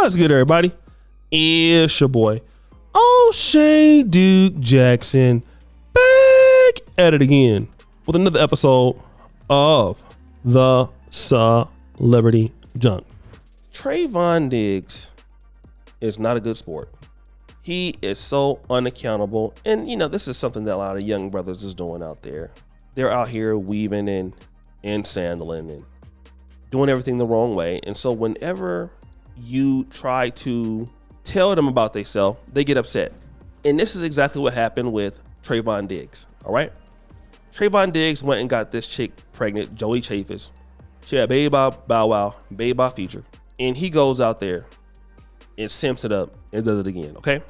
What's good, everybody? It's your boy, O'Shea Duke Jackson, back at it again with another episode of the Celebrity Junk. Trevon Diggs is not a good sport. He is so unaccountable, and this is something that a lot of young brothers is doing out there. They're out here weaving and sandling and doing everything the wrong way, and so whenever you try to tell them about themselves, they get upset. And this is exactly what happened with Trevon Diggs, all right? Trevon Diggs went and got this chick pregnant, Joey Chaffetz. She had Baby Bow Wow, Baby Bow feature. And he goes out there and simps it up and does it again, okay?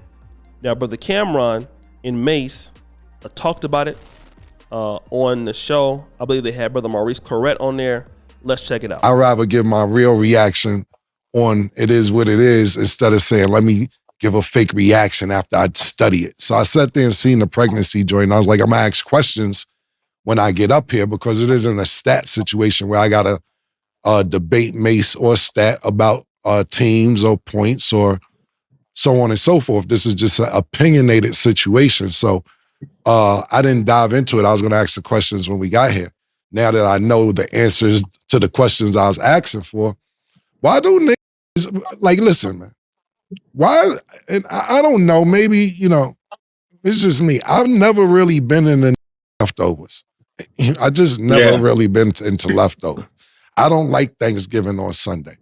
Now, brother Camron and Mase talked about it on the show. I believe they had brother Maurice Clarett on there. Let's check it out. I'd rather give my real reaction on it is what it is instead of saying, let me give a fake reaction after I study it. So I sat there and seen the pregnancy joint, and I was like, I'm going to ask questions when I get up here because it isn't a stat situation where I got to debate Mase or stat about teams or points or so on and so forth. This is just an opinionated situation. So I didn't dive into it. I was going to ask the questions when we got here. Now that I know the answers to the questions I was asking for, why do niggas, like, listen, man, why, and I don't know, maybe, it's just me. I've never really been in the leftovers. I just never really been into leftovers. I don't like Thanksgiving on Sunday.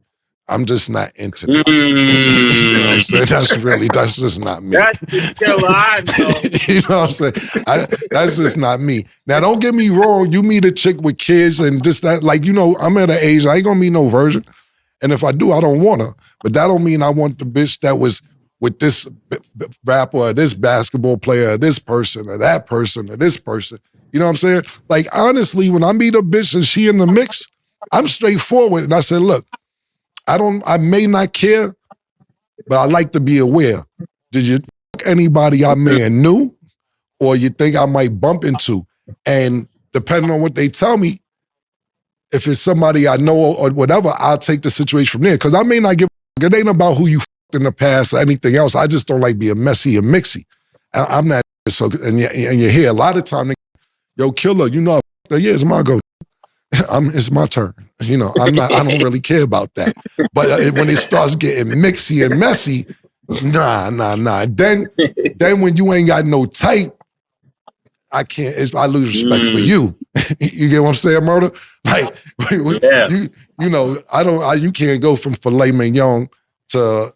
I'm just not into that. You know what I'm saying? That's just not me. That's still I know. You know what I'm saying? That's just not me. Now, don't get me wrong. You meet a chick with kids and just that, like, I'm at an age, I ain't gonna meet no virgin. And if I do, I don't want her. But that don't mean I want the bitch that was with this rapper or this basketball player or this person or that person or this person. You know what I'm saying? Like, honestly, when I meet a bitch and she in the mix, I'm straightforward. And I said, look, I may not care, but I like to be aware. Did you fuck anybody I may have knew or you think I might bump into? And depending on what they tell me, if it's somebody I know or whatever, I'll take the situation from there. Because I may not give a fuck. It ain't about who you fucked in the past or anything else. I just don't like being messy and mixy. I'm not so. And you hear a lot of time, yo, killer, yeah, it's my go. It's my turn. I don't really care about that. But when it starts getting mixy and messy, nah. Then when you ain't got no type, I can't. I lose respect for you. You get what I'm saying, Murder? Like, you can't go from filet mignon to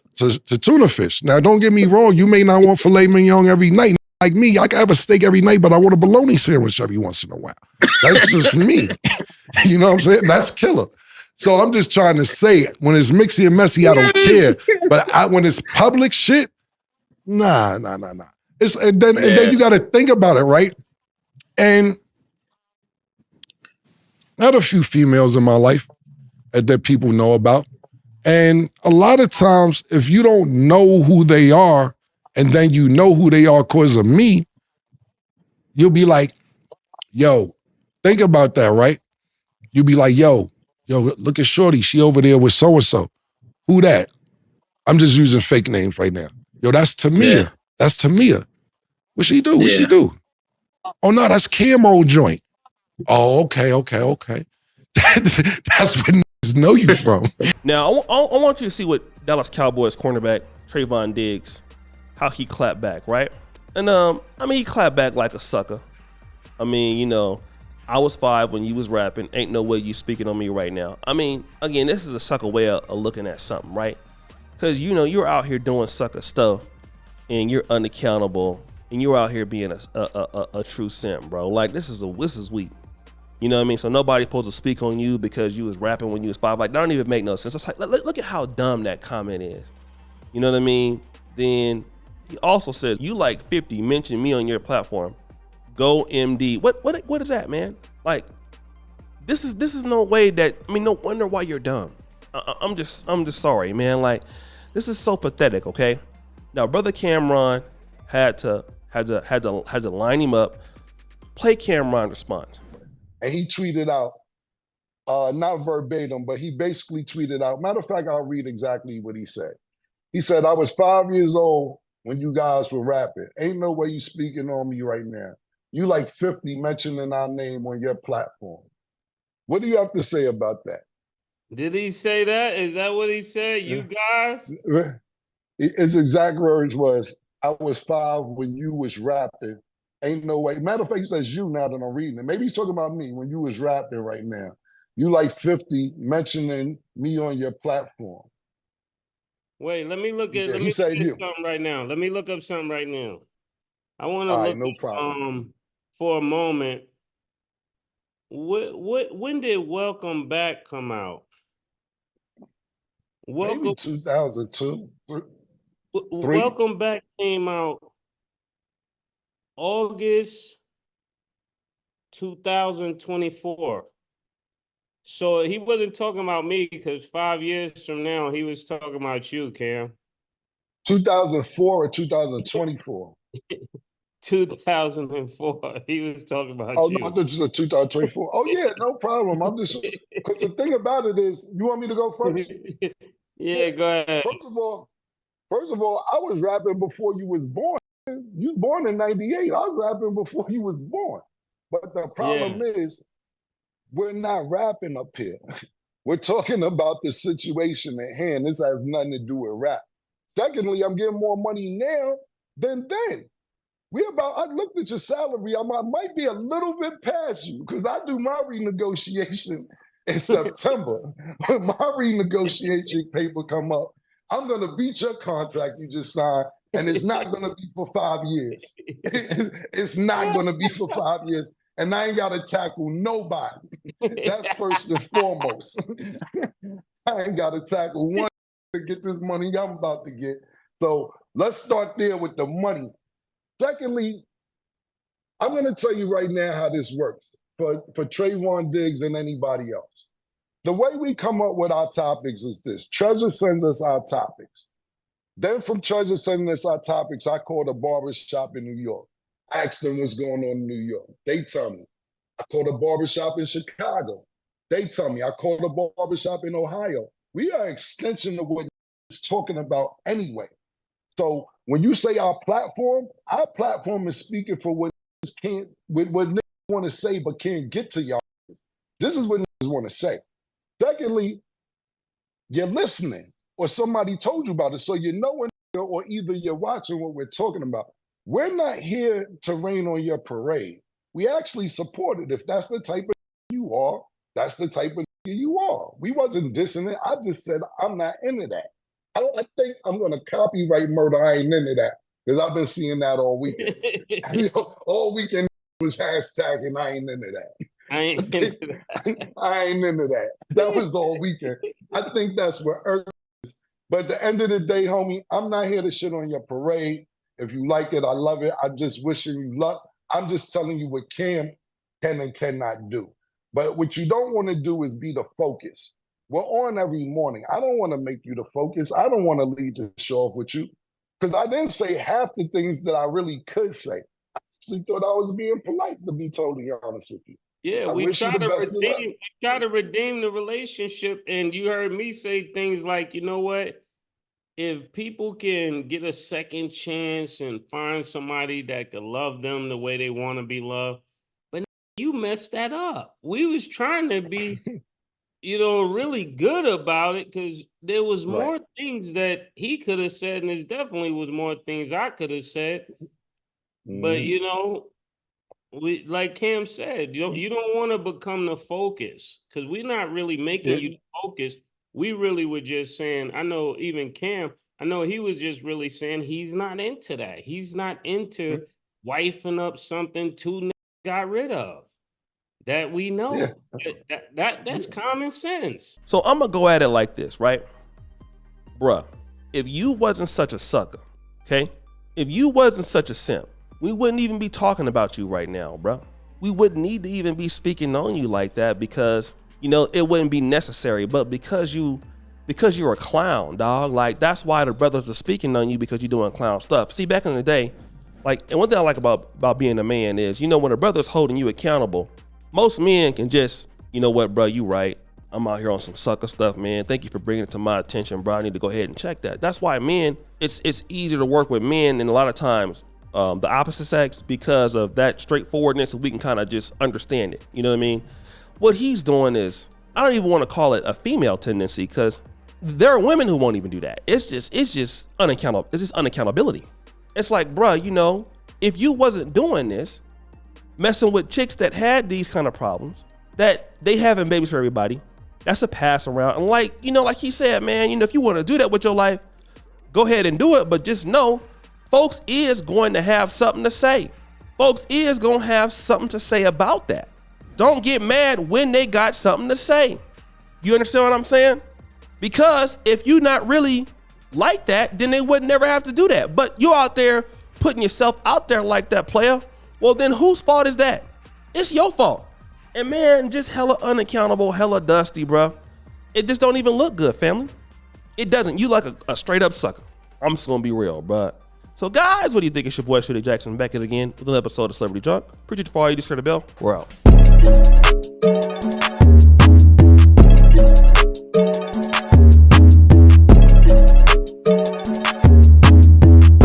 tuna fish. Now, don't get me wrong. You may not want filet mignon every night. Like me, I can have a steak every night, but I want a bologna sandwich every once in a while. That's just me. You know what I'm saying? That's killer. So I'm just trying to say, when it's mixy and messy, I don't care. But when it's public shit, nah. And then you got to think about it, right? And I had a few females in my life that people know about. And a lot of times, if you don't know who they are, and then you know who they are because of me, you'll be like, yo, think about that, right? You'll be like, yo, look at Shorty. She over there with so-and-so. Who that? I'm just using fake names right now. Yo, that's Tamia. Yeah. That's Tamia. What she do? What she do? Oh, no, that's Camron joint. Oh, okay. That's where niggas know you from. Now, I want you to see what Dallas Cowboys cornerback Trevon Diggs, how he clapped back, right? And he clapped back like a sucker. I was 5 when you was rapping. Ain't no way you speaking on me right now. Again, this is a sucker way of looking at something, right? Because you're out here doing sucker stuff, and you're unaccountable, and you're out here being a true simp, bro. Like, this is weak. You know what I mean? So nobody's supposed to speak on you because you was rapping when you was 5. Like, that don't even make no sense. It's like, look at how dumb that comment is. You know what I mean? Then he also says, you like 50, mention me on your platform. Go MD. What is that, man? Like, this is no way that, no wonder why you're dumb. I'm just sorry, man. Like, this is so pathetic, okay? Now, brother Camron had to line him up, play Camron response. And he tweeted out, not verbatim, but he basically tweeted out, matter of fact, I'll read exactly what he said. He said, I was 5 years old when you guys were rapping. Ain't no way you speaking on me right now. You like 50 mentioning our name on your platform. What do you have to say about that? Did he say that? Is that what he said? You guys? His exact words was, I was 5 when you was rapping. Ain't no way. Matter of fact, he says you now that I'm reading it. Maybe he's talking about me when you was rapping right now. You like 50 mentioning me on your platform. Wait, let me look at Yeah, he said you. something right now. Let me look up something right now. I want to All look right, no problem. for a moment. When did Welcome Back come out? Maybe 2002, 3. Welcome Back came out August 2024. So he wasn't talking about me because 5 years from now he was talking about you, Cam. 2004 or 2024? 2004. He was talking about Oh, you. no, I thought you said 2024. Oh, yeah, no problem. I'm just, because the thing about it is, you want me to go first? Yeah, go ahead. First of all, I was rapping before you was born. You was born in 98. I was rapping before you was born. But the problem is, we're not rapping up here. We're talking about the situation at hand. This has nothing to do with rap. Secondly, I'm getting more money now than then. I looked at your salary. I might be a little bit past you because I do my renegotiation in September. When my renegotiation paper come up, I'm going to beat your contract you just signed, and it's not going to be for 5 years. It's not going to be for 5 years, and I ain't got to tackle nobody. That's first and foremost. I ain't got to tackle one to get this money I'm about to get. So let's start there with the money. Secondly, I'm going to tell you right now how this works for Trevon Diggs and anybody else. The way we come up with our topics is this. Treasure sends us our topics. Then from Treasure sending us our topics, I called a barbershop in New York. I asked them what's going on in New York. They tell me. I called a barbershop in Chicago. They tell me. I called a barbershop in Ohio. We are an extension of what it's talking about anyway. So when you say our platform is speaking for what niggas want to say but can't get to y'all. This is what niggas want to say. Secondly, you're listening or somebody told you about it, so you know when, or either you're watching what we're talking about. We're not here to rain on your parade. We actually support it. If that's the type of you are, that's the type of you are. We wasn't dissing it. I just said I'm not into that. I think I'm going to copyright murder. I ain't into that because I've been seeing that all weekend. All weekend was hashtagging. I ain't into that. I ain't into that. That was all weekend. I think that's where Earth is. But at the end of the day, homie, I'm not here to shit on your parade. If you like it, I love it. I'm just wishing you luck. I'm just telling you what Cam can and cannot do. But what you don't want to do is be the focus. We're on every morning. I don't want to make you the focus. I don't want to lead the show off with you because I didn't say half the things that I really could say. I actually thought I was being polite, to be totally honest with you. Yeah, we try to redeem the relationship, and you heard me say things like, you know what? If people can get a second chance and find somebody that could love them the way they want to be loved, but you messed that up. We was trying to be really good about it because there was more things that he could have said, and there definitely was more things I could have said. But we, like Cam said, you don't want to become the focus because we're not really making you the focus. We really were just saying, I know even Cam, I know he was just really saying he's not into that. He's not into wifing up something two got rid of. That we know. That's common sense. So I'm going to go at it like this, right? Bruh, if you wasn't such a sucker, okay? If you wasn't such a simp, we wouldn't even be talking about you right now, bruh. We wouldn't need to even be speaking on you like that because, it wouldn't be necessary. But because you're a clown, dog, like that's why the brothers are speaking on you because you're doing clown stuff. See, back in the day, and one thing I like about being a man is, when a brother's holding you accountable, most men can just, you know what, bro, you right. I'm out here on some sucker stuff, man. Thank you for bringing it to my attention, bro. I need to go ahead and check that. That's why men, it's easier to work with men and a lot of times the opposite sex because of that straightforwardness. We can kind of just understand it. You know what I mean? What he's doing is, I don't even want to call it a female tendency because there are women who won't even do that. It's just unaccountable. It's just unaccountability. It's like, bruh, you know, if you wasn't doing this, messing with chicks that had these kind of problems, that they having babies for everybody, that's a pass around. And like, you know, like he said, man, you know, if you want to do that with your life, go ahead and do it. But just know, folks is going to have something to say. Folks is going to have something to say about that. Don't get mad when they got something to say. You understand what I'm saying? Because if you're not really like that, then they would never have to do that. But you out there putting yourself out there like that, player. Well, then whose fault is that? It's your fault. And man, just hella unaccountable, hella dusty, bro. It just don't even look good, family. It doesn't. You like a straight up sucker. I'm just gonna be real, bro. So guys, what do you think? It's your boy Shooter Jackson back at it again with another episode of Celebrity Drunk. Appreciate you for all you just heard the bell. We're out.